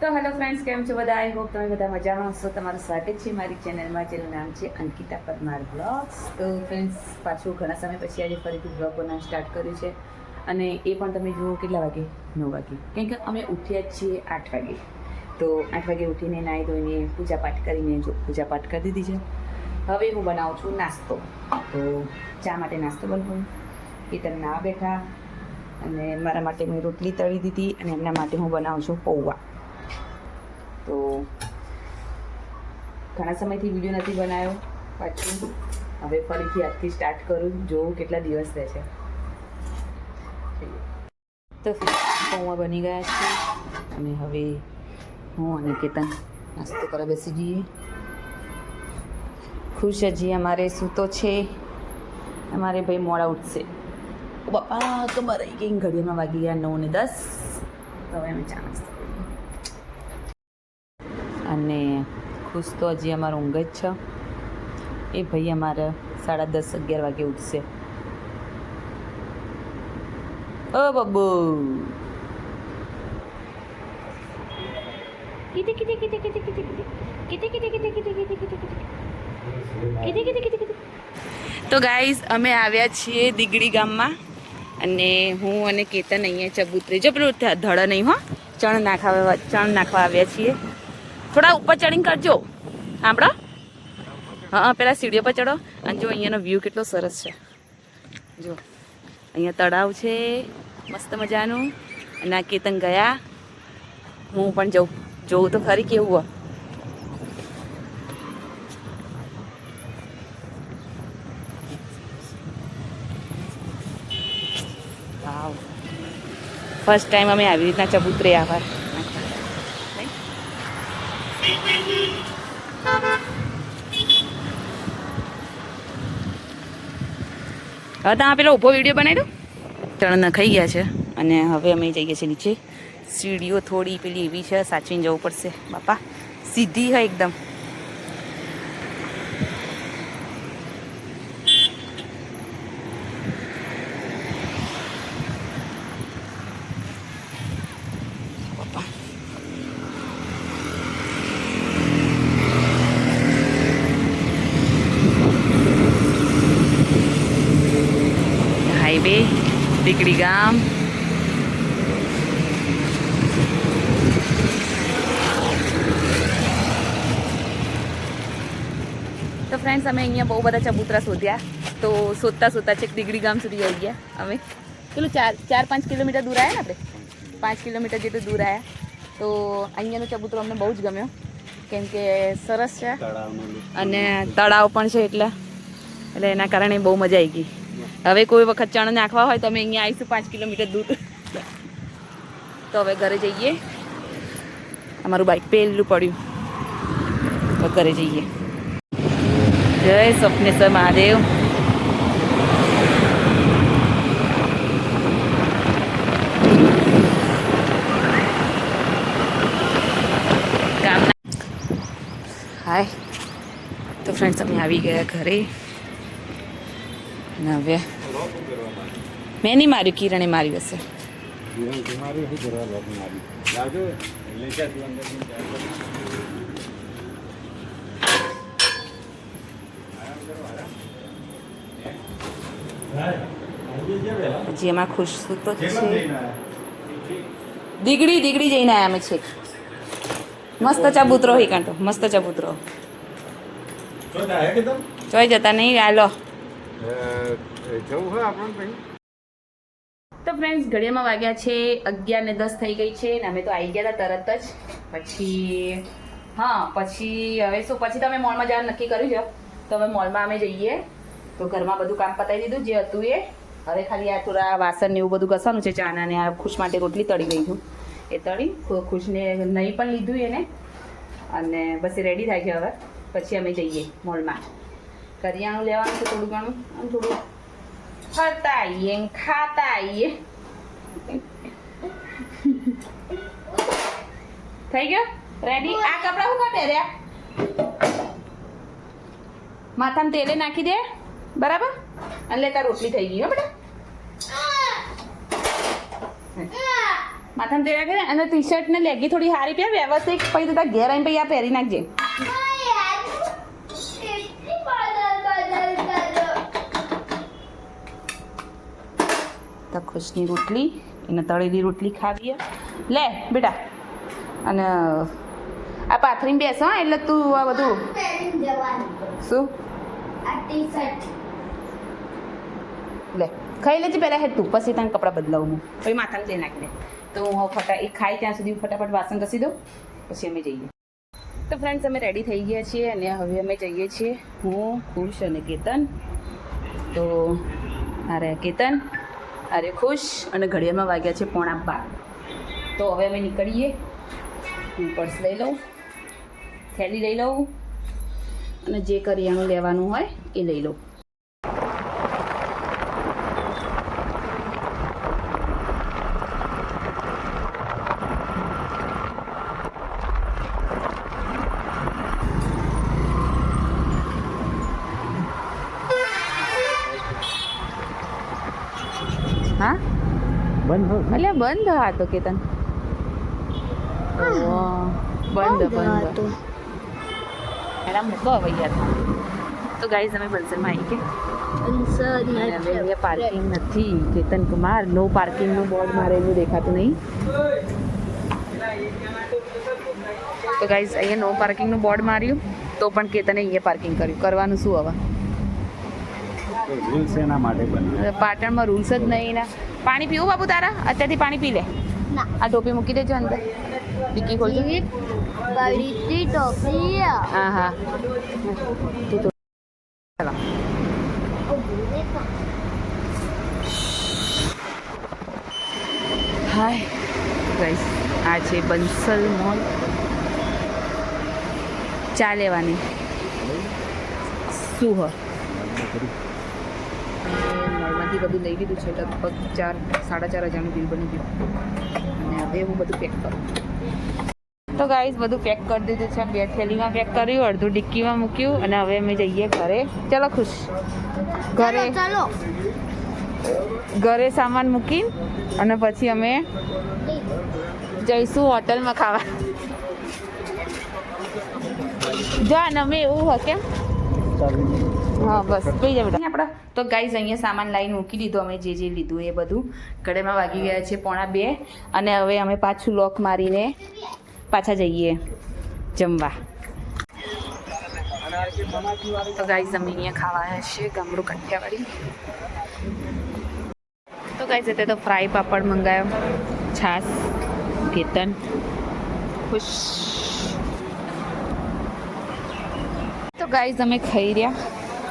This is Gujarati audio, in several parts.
તો હેલો ફ્રેન્ડ્સ, કેમ છો બધા? આઈ હોપ તમે બધા મજામાં હશો. તમારું સ્વાગત છે મારી ચેનલમાં. જેનું નામ છે અંકિતા પરમાર બ્લોગ્સ. તો ફ્રેન્ડ્સ, પાછું ઘણા સમય પછી આજે ફરીથી બ્લોગ બનાવવાનું સ્ટાર્ટ કર્યું છે. અને એ પણ તમે જુઓ કેટલા વાગે? 9 વાગે. કેમ કે અમે ઉઠ્યા જ છીએ 8 વાગે. તો 8 વાગે ઉઠીને નાહી ધોઈને પૂજાપાઠ કરીને પૂજાપાઠ કરી દીધી છે. હવે હું બનાવું છું નાસ્તો. તો ચા માટે નાસ્તો બનાવું. કેતન ના બેઠા અને મારા માટે મેં રોટલી તળી દીધી અને એમના માટે હું બનાવું છું પૌવા. તો ઘણા સમયથી વિડીયો નથી બનાવ્યો, પાછું હવે ફરીથી આજથી સ્ટાર્ટ કરું, જોઉં કેટલા દિવસ રહે છે. તો પૌવા બની ગયા છે અને હવે હું અને કેતન નાસ્તો કરવા બેસી જઈએ. ખુશ હજી અમારે સૂતો છે. અમારે ભાઈ મોડા ઉઠશે. ઓ બાપા, ખબર આવી ગઈ, ઘડિયાળમાં વાગી ગયા 9 ને 10. તો હવે અમે ચા નાસ્તો કરીએ. અને ખુશ તો હજી અમારો ઊંઘ જ છે. એ ભાઈ અમારે 10:30-11 વાગે ઉઠશે. ઓ બબ્બુ, તો ગાઈઝ, અમે આવ્યા છીએ દીગડી ગામમાં અને હું અને કેતન અહીંયા ચબૂતરે જો પેલું ધડ નહીં હો, ચણ નાખવા આવ્યા છીએ. થોડા ઉપર ચડીને કરજો. સાંભળો, હા, પેલા સીડીઓ પર ચડો. અને જો અહીંયાનો વ્યૂ કેટલો સરસ છે. જો અહીંયા તળાવ છે મસ્ત મજાનું. અને આ કેતન ગયા, હું પણ જોઉં તો ખરી કેવું હોય. વાવ, ફર્સ્ટ ટાઈમ અમે આવી રીતના ચબૂતરે આવ્યા. હવે તમે પેલો ઊભો વિડીયો બનાવી દો. ચણ નખાઈ ગયા છે અને હવે અમે જઈએ છીએ નીચે. સીડીઓ થોડી પેલી એવી છે, સાચવીને જવું પડશે. બાપા, સીધી છે એકદમ. હાઈવે દીકડી ગામ. તો ફ્રેન્ડ્સ, અમે અહીંયા બહુ બધા ચબૂતરા શોધ્યા. તો શોધતા છેક દીગડી ગામ સુધી આવી ગયા અમે. પેલું 4-5 કિલોમીટર દૂર આવ્યા ને આપણે, 5 કિલોમીટર જેટલું દૂર આવ્યા. તો અહીંયાનો ચબૂતરો અમને બહુ જ ગમ્યો, કેમ કે સરસ છે અને તળાવ પણ છે એટલે એના કારણે બહુ મજા આવી ગઈ. હવે કોઈ વખત ચણ નાખવા હોય તો અમે અહીંયા આવીશું 5 કિલોમીટર દૂર. તો હવે ઘરે જઈએ. અમારું બાઇક પેલું પડ્યું, તો ઘરે જઈએ. જય સ્વપ્નેશ્વર મહાદેવ. હાય. તો ફ્રેન્ડ્સ, અમે આવી ગયા ઘરે. હવે મેં નહીં માર્યું, કિરણે માર્યું હશે. હજી એમાં ખુશ તો છે. દીગડી જઈને આવ્યા અમે છે. મસ્ત ચબૂતરો હી કાંટો, મસ્ત ચબૂતરો. જોઈ જતા નહીં. હાલો. તો ફ્રેન્ડ્સ, ઘડિયાળમાં વાગ્યા છે 11 ને 10 થઈ ગઈ છે. ને અમે તો આવી ગયા હતા તરત જ. પછી હવે શું, પછી તમે મોલમાં જવાનું નક્કી કર્યું છે. તો હવે મોલમાં અમે જઈએ. તો ઘરમાં બધું કામ પતાવી દીધું જે હતું એ. હવે ખાલી આ થોડા વાસણ ને એવું બધું ઘસવાનું છે. ચાના ને આ ખુશ માટે રોટલી તળી ગઈ છું, એ તળી. ખુશને નહીં પણ લીધું એને. અને બસ એ રેડી થાય છે. હવે પછી અમે જઈએ મોલમાં. કરિયાણું લેવાનું છે થોડું ઘણું, અને થોડું ફરતા આવીએ, ખાતા આવીએ. થઈ ગયો રેડી. આ કપડા હું પહેર્યા? માથામાં તેલે નાખી દે, બરાબર? અને લેતા રોટલી થઈ ગઈ હો બેટા. માથામાં તેલ રાખે અને ટી શર્ટ ને લેગી થોડી સારી પહેર વ્યવસ્થિત, પછી તારા ઘેર આવીને પછી આ પહેરી નાખજે. તો ખુશની રોટલી એને તળેલી રોટલી ખાવીએ. લે બેટા, અને આ પાથરીમાં બેસ હા, એટલે તું આ બધું શું લે ખાઈ લેજે પહેલાં હેઠ તું, પછી તને કપડાં બદલાવું હું, પછી માથાને તે નાખી દે. તો હું એ ખાઈ ત્યાં સુધી ફટાફટ વાસણ ઘસી દઉં, પછી અમે જઈએ. તો ફ્રેન્ડ્સ અમે રેડી થઈ ગયા છીએ અને હવે અમે જઈએ છીએ, હું ખુશ અને કેતન. તો અરે કેતન, અરે ખુશ, અને ઘડિયાળમાં વાગ્યા છે 11:15. તો હવે અમે નીકળીએ. હું પર્સ લઈ લઉં, થેલી લઈ લઉં, અને જે કરિયાણું લેવાનું હોય એ લઈ લઉં. હા બંધ એટલે બંધ હતો કેતન, બંધ મેડમ મૂકો હવે યાર. તો ગાઈઝ અમે વલસાડમાં આવી ગયા, હવે પાર્કિંગ નથી. કેતન કુમાર નો પાર્કિંગનું બોર્ડ મારેલું દેખાતું નહીં. તો ગાઈઝ અહીંયા નો પાર્કિંગનું બોર્ડ માર્યું, તો પણ કેતને અહીંયા પાર્કિંગ કર્યું. કરવાનું શું હવે? રૂલ્સ એના માટે બને. પાટણમાં રૂલ્સ જ નહીં ના. પાણી પીવું બાબુ તારા? અત્યારથી પાણી પી લે. આ ટોપી મૂકી દેજો અંદર, ડિક્કી ખોલજો. હા હા તું તો હાય ગાઈસ, આ છે બંસલ મોલ. ચા લેવાની શું હોય? મોલમાંથી બધું લઈ લીધું છે, લગભગ 4-4.5 હજારનું બિલ બની ગયું. અને હવે હું બધું પેક કરું. તો ગાઈસ બધું પેક કરી દીધું છે. 2 થેલીમાં પેક કર્યું, અડધું ડિક્કીમાં મૂક્યું, અને હવે અમે જઈએ ઘરે. ચલો ખુશ, ઘરે સામાન મૂકીને અને પછી અમે જઈશું હોટલમાં ખાવા. જા ને અમે એવું હોય કેમ? હા બસ પી જાય બેટા આપણા. તો ગાઈઝ અહીંયા સામાન લાવીને મૂકી દીધો અમે, જે લીધું એ બધું. ઘરેમાં વાગી ગયા છે 1:45, અને હવે અમે પાછું લોક મારીને પાછા જઈએ જમવા. તો ગાઈઝ અમે અહીંયા ખાવા આવ્યા છીએ ગામડું કાઠિયાવાડી. તો ગાઈઝ અત્યારે તો ફ્રાય પાપડ મંગાવ્યો, છાશ, કેતન ખુશ. તો ગાઈઝ અમે ખાઈ રહ્યા,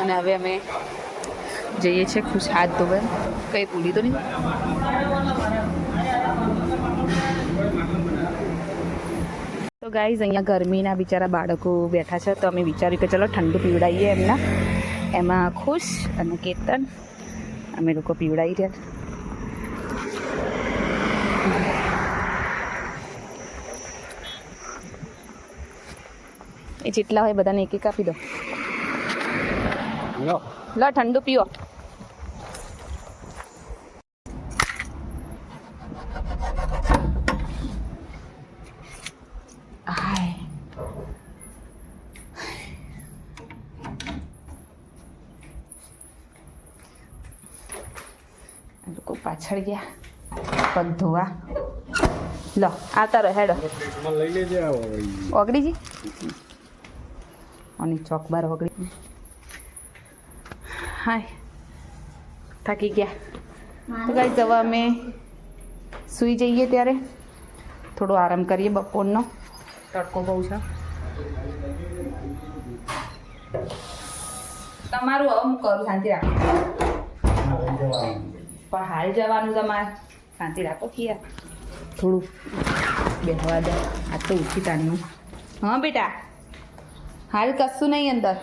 અને હવે અમે જઈએ છીએ ખુશ હાથ ધોવા. કંઈ ભૂલી તો નહીં. તો ગાઈઝ અહીંયા ગરમીના બિચારા બાળકો બેઠા છે, તો અમે વિચાર્યું કે ચલો ઠંડુ પીવડાવીએ એમના. એમાં ખુશ અને કેતન અમે લોકો પીવડાવી રહ્યા. એ જેટલા હોય બધાને એક એક આપી દો. લો ઠંડુ પીઓ. લોકો પાછળ ગયા પગ ધોવા. લો આવતા રહો હેડો. લઈ લેજે. ઓગળીજી અને ચોક બાર ઓગળી. હાય થાકી ગયા. તો ગાઈસ હવે અમે સૂઈ જઈએ, ત્યારે થોડો આરામ કરીએ. બપોરનો તડકો બહુ છે. તમારું હવે હું કરું, શાંતિ રાખો. પણ હાલ જવાનું તમારે, શાંતિ રાખો કે યાર, થોડું બેહવા દે. આ તો ઉઠી તાણ્યું. હા બેટા, હાલ કશું નહીં અંદર.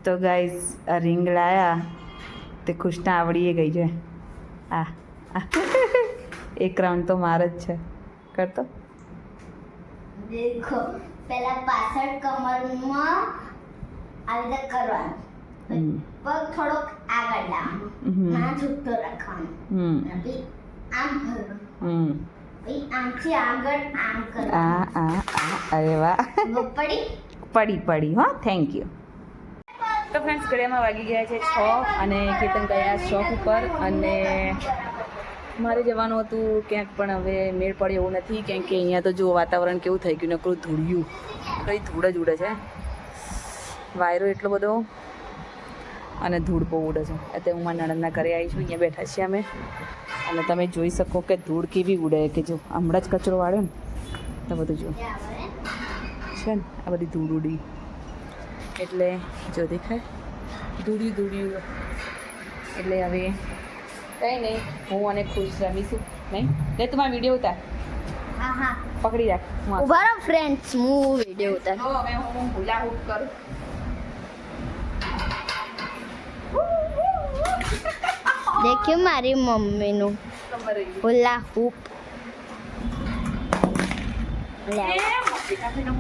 તો ગાઈઝ આ રિંગ લાયા તે ખુશના આવડીએ ગઈ છે. આ એક રાઉન્ડ તો માર જ છે. કરતો દેખો, પહેલા પાછળ કમરમાં આવી રીતે કરવાનું, પગ થોડોક આગળ લાવવાનો, ના છૂટો રાખવાનો, આમ ફરવાનું. હમ આમથી આગળ આમ કરવાનું. અરે વાહ પડી પડી હો થેન્ક યુ. તો ફ્રેન્ડ્સ ઘડિયામાં વાગી ગયા છે 6 અને કેતન ગયા શોપ ઉપર અને મારે જવાનું હતું ક્યાંક પણ હવે મેળ પડે એવું નથી કેમ કે અહીંયા તો જો વાતાવરણ કેવું થઈ ગયું નકરું ધૂળિયું કઈ ધૂળ જ ઉડે છે વાયરો એટલો બધો અને ધૂળ બહુ ઉડે છે અત્યારે હું મારા નણંદના ઘરે આવી છું અહીંયા બેઠા છીએ અમે અને તમે જોઈ શકો કે ધૂળ કેવી ઉડે કે જો હમણાં જ કચરો વાળ્યો ને તો બધું જો છે ને આ બધી ધૂળ ઉડી એટલે જો દેખાય ધૂળ્યું એટલે હવે કંઈ નહીં હું અને ખુશ રમીશું નહીં લે તું મારા વિડીયો ઉતાર હા પકડી રાખ હું ઉભા રહો ફ્રેન્ડ્સ હું વિડિયો ઉતાર જો હવે હું હુલા હૂપ કરું દેખ્યું મારી મમ્મીનું ખબર હુલા હૂપ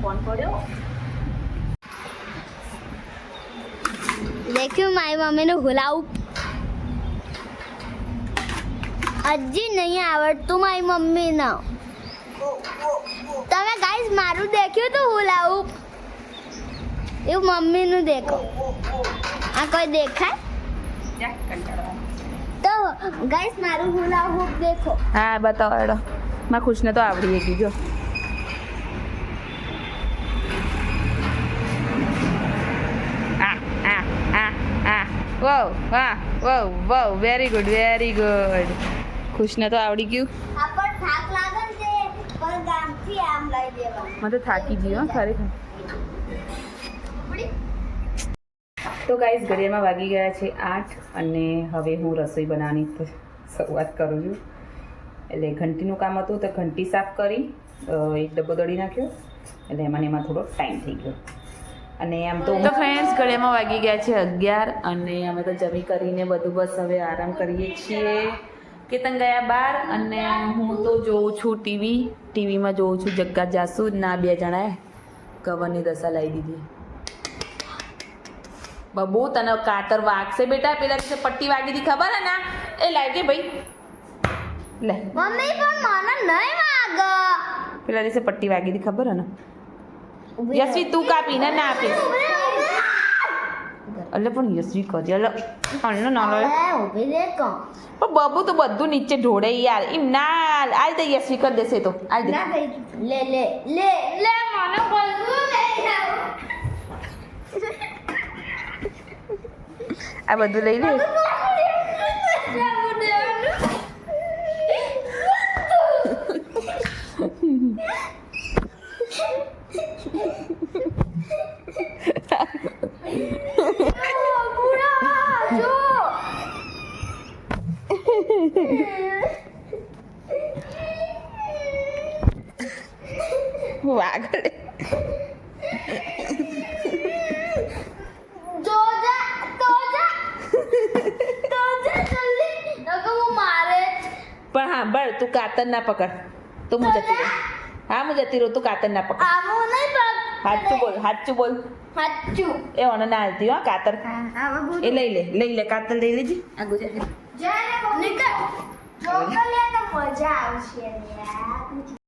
ફોન કર્યો દેખ્યું મારી મમ્મીનું હુલા હૂપ હજી નહીં આવડતું મારી મમ્મીને તમે ગાઈસ મારું દેખ્યું તો હુલા હૂપ એવું મમ્મીનું દેખો આ કોઈ દેખાય જા કંટાળો તો ગાઈસ મારું હુલા હૂપ દેખો હા બતાવો એડો માં ખુશને તો આવડી ગઈ જો વો વેરી ગુડ ખુશને તો આવડી ગયું આ પર થાક લાગે ને તે પર ગામથી આમ લઈ દેવાનું મને તો થાકી ગઈ હો ખરેખર ઉપડી તો ગાઈસ ઘડિયાળમાં વાગી ગયા છે 8 અને હવે હું રસોઈ બનાવવાની શરૂઆત કરું છું એટલે ઘંટીનું કામ હતું તો ઘંટી સાફ કરી એક ડબ્બો દળી નાખ્યો એટલે એમાં થોડો ટાઈમ થઈ ગયો અને આમ તો ફ્રેન્ડ્સ ઘડિયાળમાં વાગી ગયા છે 11 અને અમે તો જમી કરીને બધું બસ હવે આરામ કરીએ છીએ કેતન ગયા બહાર અને હું તો જોઉં છું ટીવીમાં જોઉં છું જગ્ગા જાસુ ના 2 જણાએ કવરની દશા લાવી દીધી બબુ તને કાતર વાગશે બેટા પેલા દિવસે પટ્ટી વાગી હતી ખબર હે ને એ લાગે ભાઈ લે મમ્મી પણ મને નહીં વાગ પેલા દિવસે પટ્ટી વાગી હતી ખબર હે ને યશવી તું કાપીને ના આપીશ એટલે પણ યશવી કરી એટલે અन्न ના લે ઊભી રે કો પણ બબુ તો બધું નીચે ઢોળે યાર એમ ના આલ દે યશવી કરી દેશે તો આલ દે ના થઈ લે લે લે લે મને બોલવું નહીં આ બધું લઈ લે વાગડે પણ હા બળ તું કાતર ના પકડ તો હું જતી રહું હા હું જતી રહું તું કાતર ના પકડ આવું નહીં પગ સાચું બોલ સાચું એ મને ના હાલતી હો કાતર એ લઈ લે કાતર લઈ લેજે આ ગુજરાતી જ્યારે નીકળ ચોકલેટ તો મજા આવશે યાર